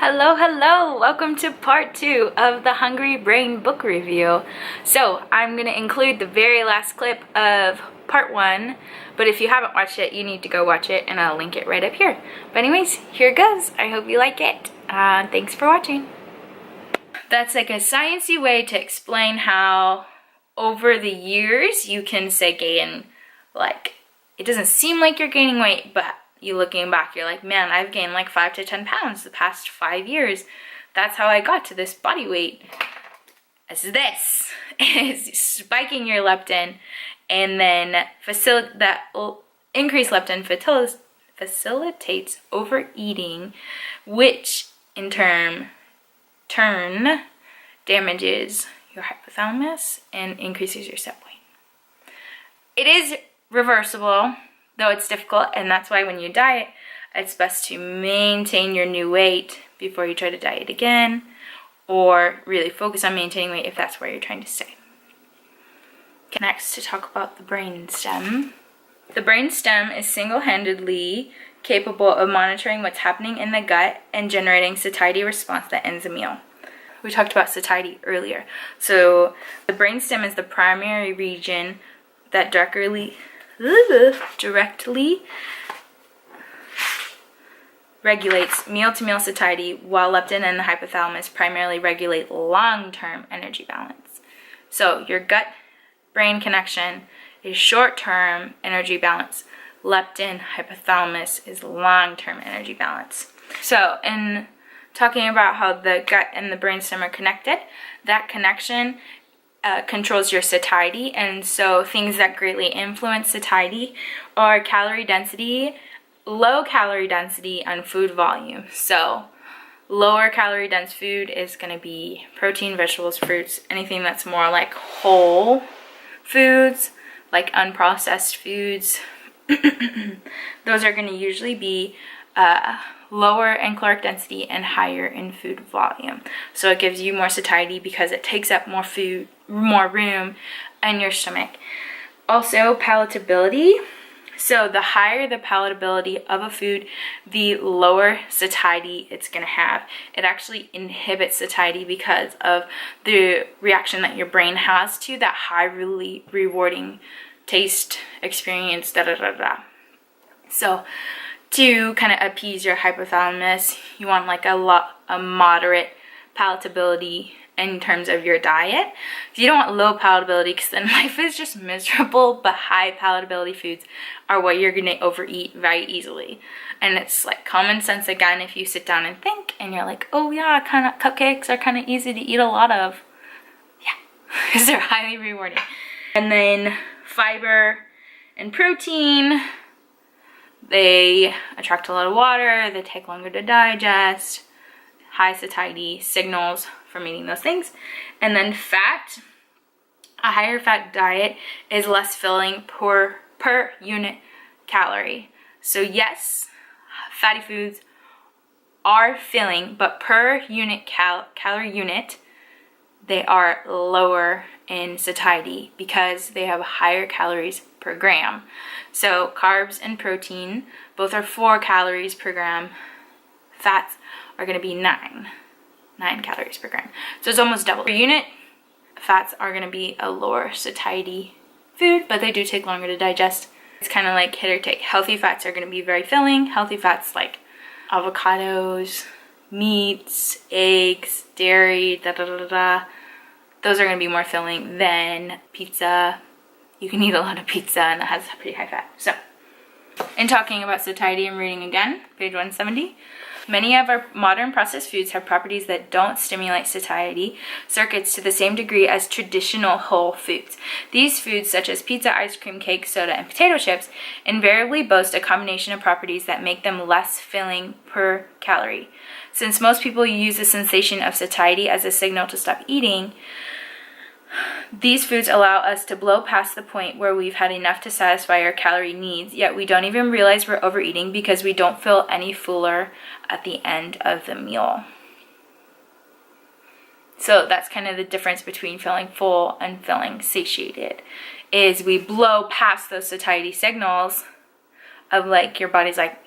Hello, hello! Welcome to part 2 of the Hungry Brain book review. So, I'm going to include the very last clip of part 1, but if you haven't watched it, you need to go watch it, and I'll link it right up here. But anyways, here it goes. I hope you like it. Thanks for watching. That's like a sciencey way to explain how over the years you can say gain, like, it doesn't seem like you're gaining weight, but you looking back, you're like, man, I've gained like 5 to 10 pounds the past 5 years. That's how I got to this body weight. This is spiking your leptin, and then increased leptin facilitates overeating, which in turn damages your hypothalamus and increases your set point. It is reversible, though it's difficult, and that's why when you diet, it's best to maintain your new weight before you try to diet again, or really focus on maintaining weight if that's where you're trying to stay. Next, to talk about the brainstem. The brainstem is single-handedly capable of monitoring what's happening in the gut and generating satiety response that ends a meal. We talked about satiety earlier. So the brainstem is the primary region that directly regulates meal-to-meal satiety, while leptin and the hypothalamus primarily regulate long-term energy balance. So your gut-brain connection is short-term energy balance. Leptin, hypothalamus is long-term energy balance. So in talking about how the gut and the brainstem are connected, that connection controls your satiety, and so things that greatly influence satiety are calorie density, low calorie density, and food volume. So lower calorie dense food is going to be protein, vegetables, fruits, anything that's more like whole foods, like unprocessed foods. Those are going to usually be lower in caloric density and higher in food volume. So it gives you more satiety because it takes up more food, more room in your stomach. Also, palatability. So the higher the palatability of a food, the lower satiety it's going to have. It actually inhibits satiety because of the reaction that your brain has to that highly rewarding taste experience. So to kind of appease your hypothalamus, you want like a moderate palatability in terms of your diet. You don't want low palatability because then life is just miserable, but high palatability foods are what you're going to overeat very easily. And it's like common sense again if you sit down and think and you're like, oh yeah, kind of cupcakes are kind of easy to eat a lot of. Yeah, because they're highly rewarding. And then fiber and protein, they attract a lot of water, they take longer to digest, high satiety signals from eating those things. And then fat, a higher fat diet is less filling per unit calorie. So yes, fatty foods are filling, but per unit calorie unit, they are lower in satiety because they have higher calories per gram. So carbs and protein both are 4 calories per gram. Fats are going to be 9 calories per gram. So it's almost double. Per unit, fats are going to be a lower satiety food, but they do take longer to digest. It's kind of like hit or take. Healthy fats are going to be very filling. Healthy fats like avocados, meats, eggs, dairy, those are going to be more filling than pizza. You can eat a lot of pizza and it has pretty high fat. So, in talking about satiety, I'm reading again, page 170. Many of our modern processed foods have properties that don't stimulate satiety circuits to the same degree as traditional whole foods. These foods, such as pizza, ice cream, cake, soda, and potato chips, invariably boast a combination of properties that make them less filling per calorie. Since most people use the sensation of satiety as a signal to stop eating, these foods allow us to blow past the point where we've had enough to satisfy our calorie needs, yet we don't even realize we're overeating because we don't feel any fuller at the end of the meal. So that's kind of the difference between feeling full and feeling satiated, is we blow past those satiety signals of like your body's like,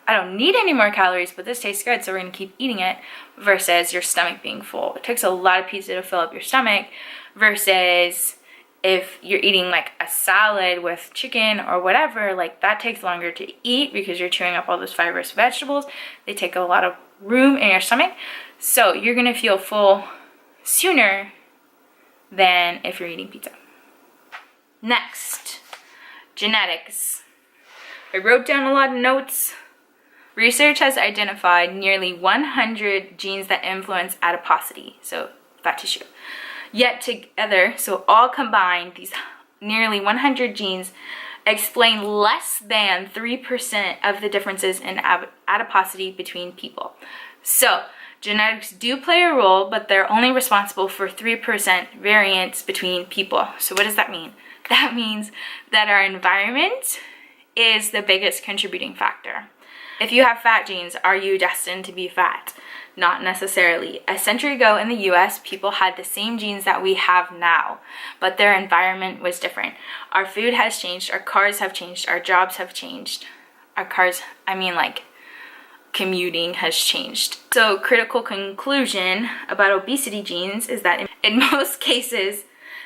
I don't need any more calories, but this tastes good, so we're gonna keep eating it, versus your stomach being full. It takes a lot of pizza to fill up your stomach, versus if you're eating like a salad with chicken or whatever, like that takes longer to eat because you're chewing up all those fibrous vegetables. They take a lot of room in your stomach. So you're gonna feel full sooner than if you're eating pizza. Next, genetics. I wrote down a lot of notes. Research has identified nearly 100 genes that influence adiposity, so fat tissue. Yet together, so all combined, these nearly 100 genes explain less than 3% of the differences in adiposity between people. So genetics do play a role, but they're only responsible for 3% variance between people. So what does that mean? That means that our environment is the biggest contributing factor. If you have fat genes, are you destined to be fat? Not necessarily. A century ago in the US, people had the same genes that we have now, but their environment was different. Our food has changed, our cars have changed, our jobs have changed. Our cars, I mean like commuting has changed. So critical conclusion about obesity genes is that in most cases,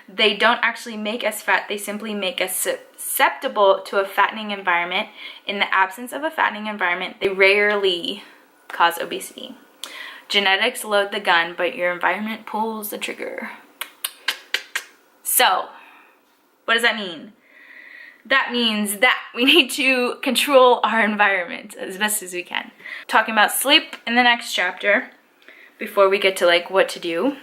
they don't actually make us fat, they simply make us susceptible to a fattening environment. In the absence of a fattening environment, they rarely cause obesity. Genetics load the gun, but your environment pulls the trigger. So, what does that mean? That means that we need to control our environment as best as we can. Talking about sleep in the next chapter, before we get to like what to do.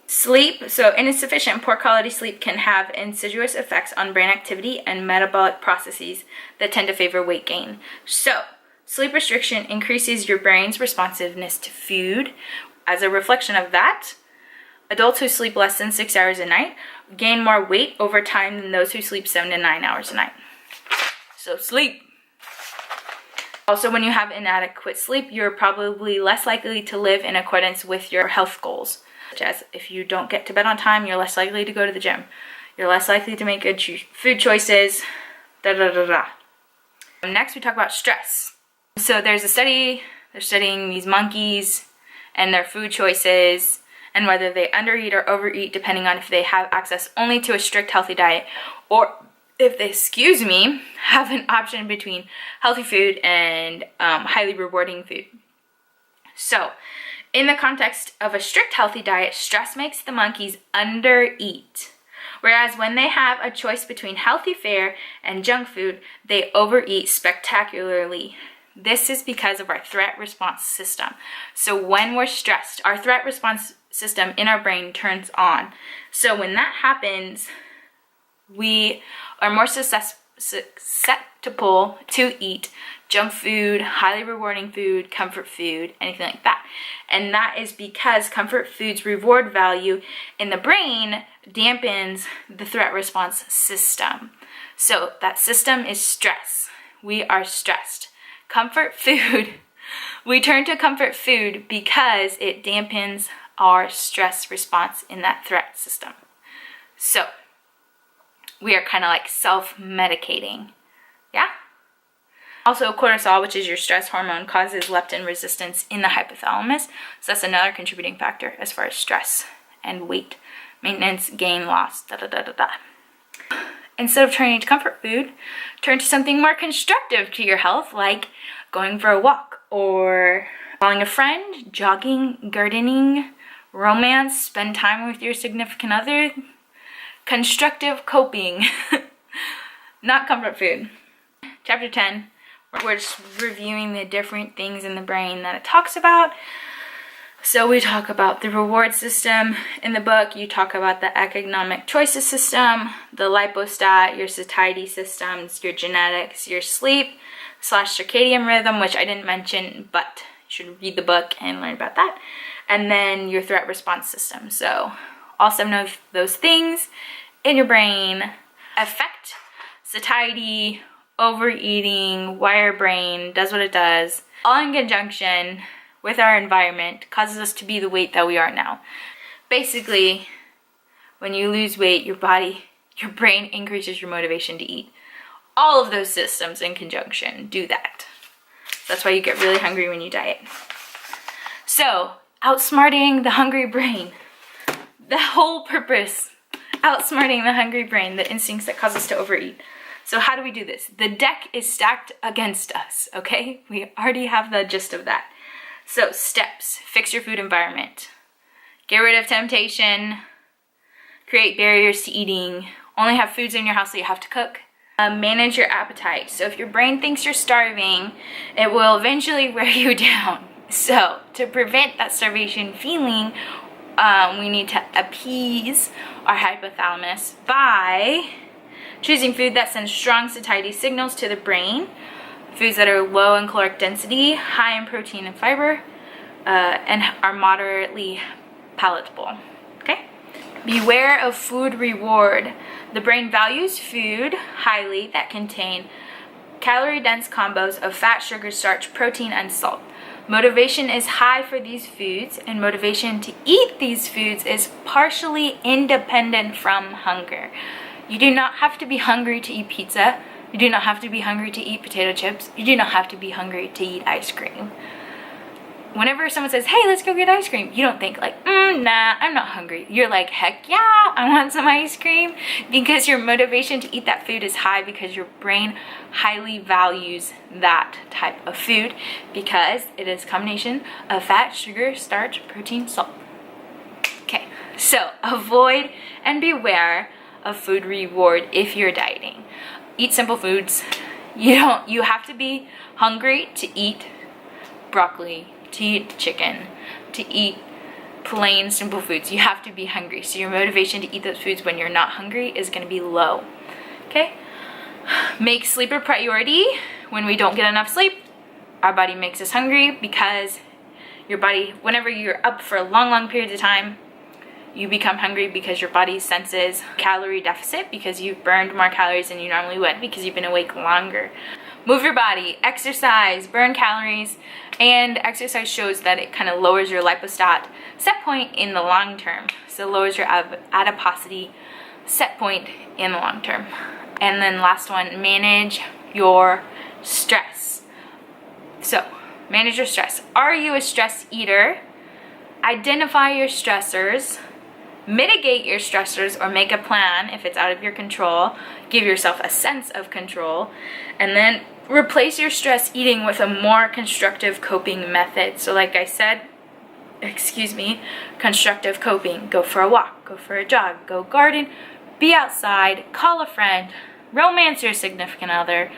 Sleep, so insufficient, poor quality sleep can have insidious effects on brain activity and metabolic processes that tend to favor weight gain. So, sleep restriction increases your brain's responsiveness to food. As a reflection of that, adults who sleep less than 6 hours a night gain more weight over time than those who sleep 7 to 9 hours a night. So sleep. Also, when you have inadequate sleep, you're probably less likely to live in accordance with your health goals. Such as if you don't get to bed on time, you're less likely to go to the gym. You're less likely to make good food choices, Next, we talk about stress. So there's a study, they're studying these monkeys and their food choices and whether they undereat or overeat depending on if they have access only to a strict healthy diet or if they, have an option between healthy food and highly rewarding food. So, in the context of a strict healthy diet, stress makes the monkeys undereat. Whereas when they have a choice between healthy fare and junk food, they overeat spectacularly. This is because of our threat response system. So when we're stressed, our threat response system in our brain turns on. So when that happens, we are more susceptible to eat junk food, highly rewarding food, comfort food, anything like that. And that is because comfort food's reward value in the brain dampens the threat response system. So that system is stress. We are stressed. Comfort food, we turn to comfort food because it dampens our stress response in that threat system. So we are kind of like self-medicating. Yeah? Also, cortisol, which is your stress hormone, causes leptin resistance in the hypothalamus. So that's another contributing factor as far as stress and weight maintenance, gain, loss, Instead of turning to comfort food, turn to something more constructive to your health, like going for a walk or calling a friend, jogging, gardening, romance, spend time with your significant other. Constructive coping, not comfort food. Chapter 10, we're just reviewing the different things in the brain that it talks about. So we talk about the reward system in the book. You talk about the economic choices system, the lipostat, your satiety systems, your genetics, your sleep / circadian rhythm, which I didn't mention, but you should read the book and learn about that. And then your threat response system. So all 7 of those things in your brain affect satiety, overeating, why our brain does what it does, all in conjunction with our environment, causes us to be the weight that we are now. Basically, when you lose weight, your brain increases your motivation to eat. All of those systems in conjunction do that. That's why you get really hungry when you diet. So, outsmarting the hungry brain. The whole purpose, outsmarting the hungry brain, the instincts that cause us to overeat. So how do we do this? The deck is stacked against us, okay? We already have the gist of that. So steps: fix your food environment, get rid of temptation, create barriers to eating, only have foods in your house that you have to cook, manage your appetite. So if your brain thinks you're starving, it will eventually wear you down. So to prevent that starvation feeling, we need to appease our hypothalamus by choosing food that sends strong satiety signals to the brain, foods that are low in caloric density, high in protein and fiber, and are moderately palatable. Okay? Beware of food reward. The brain values food highly that contain calorie-dense combos of fat, sugar, starch, protein, and salt. Motivation is high for these foods, and motivation to eat these foods is partially independent from hunger. You do not have to be hungry to eat pizza. You do not have to be hungry to eat potato chips. You do not have to be hungry to eat ice cream. Whenever someone says, hey, let's go get ice cream, you don't think like, nah, I'm not hungry. You're like, heck yeah, I want some ice cream, because your motivation to eat that food is high because your brain highly values that type of food because it is a combination of fat, sugar, starch, protein, salt. Okay, so avoid and beware of food reward if you're dieting. Eat simple foods. You have to be hungry to eat broccoli, to eat chicken, to eat plain simple foods. You have to be hungry. So your motivation to eat those foods when you're not hungry is going to be low. Okay? Make sleep a priority. When we don't get enough sleep, our body makes us hungry because your body, whenever you're up for long periods of time, you become hungry because your body senses calorie deficit because you've burned more calories than you normally would because you've been awake longer. Move your body, exercise, burn calories, and exercise shows that it kind of lowers your lipostat set point in the long term. So it lowers your adiposity set point in the long term. And then last one, manage your stress. So, manage your stress. Are you a stress eater? Identify your stressors. Mitigate your stressors or make a plan if it's out of your control. Give yourself a sense of control. And then replace your stress eating with a more constructive coping method. So like I said, constructive coping. Go for a walk, go for a jog, go garden, be outside, call a friend, romance your significant other.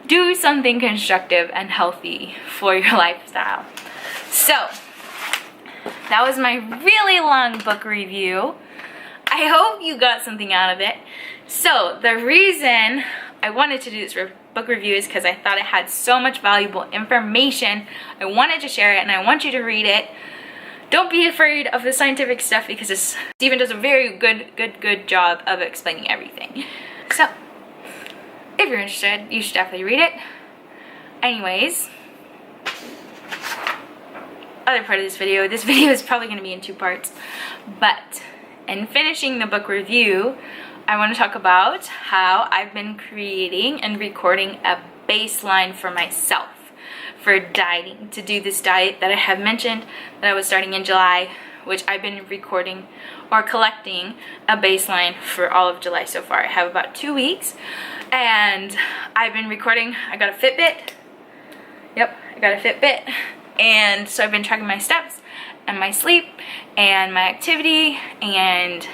Do something constructive and healthy for your lifestyle. So, that was my really long book review. I hope you got something out of it. So the reason I wanted to do this book review is because I thought it had so much valuable information. I wanted to share it and I want you to read it. Don't be afraid of the scientific stuff because Stephan does a very good job of explaining everything. So if you're interested, you should definitely read it. Anyways, other part of this video is probably going to be in 2 parts, but in finishing the book review, I want to talk about how I've been creating and recording a baseline for myself for dieting, to do this diet that I have mentioned that I was starting in July, which I've been recording or collecting a baseline for all of July so far. I have about 2 weeks and I've been recording. I got a Fitbit. Yep, I got a Fitbit. And so I've been tracking my steps and my sleep and my activity and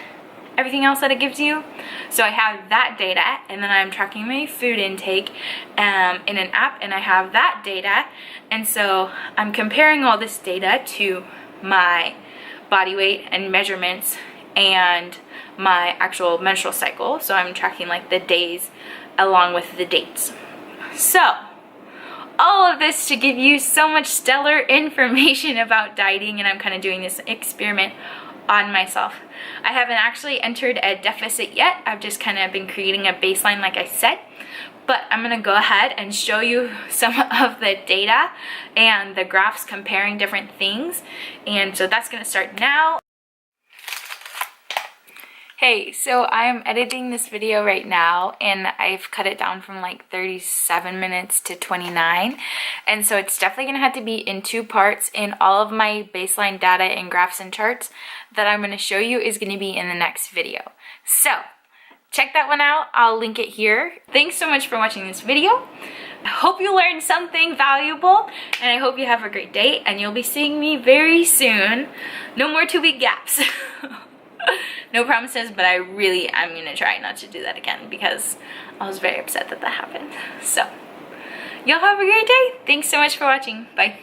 everything else that it gives you. So I have that data, and then I'm tracking my food intake in an app, and I have that data. And so I'm comparing all this data to my body weight and measurements and my actual menstrual cycle. So I'm tracking like the days along with the dates. So all of this to give you so much stellar information about dieting, and I'm kind of doing this experiment on myself. I haven't actually entered a deficit yet. I've just kind of been creating a baseline like I said, but I'm going to go ahead and show you some of the data and the graphs comparing different things. And so that's going to start now. Hey, so I'm editing this video right now and I've cut it down from like 37 minutes to 29. And so it's definitely gonna have to be in 2 parts, and all of my baseline data and graphs and charts that I'm gonna show you is gonna be in the next video. So check that one out. I'll link it here. Thanks so much for watching this video. I hope you learned something valuable, and I hope you have a great day, and you'll be seeing me very soon. No more 2-week gaps. No promises, but I really am gonna try not to do that again because I was very upset that that happened. So, y'all have a great day. Thanks so much for watching. Bye.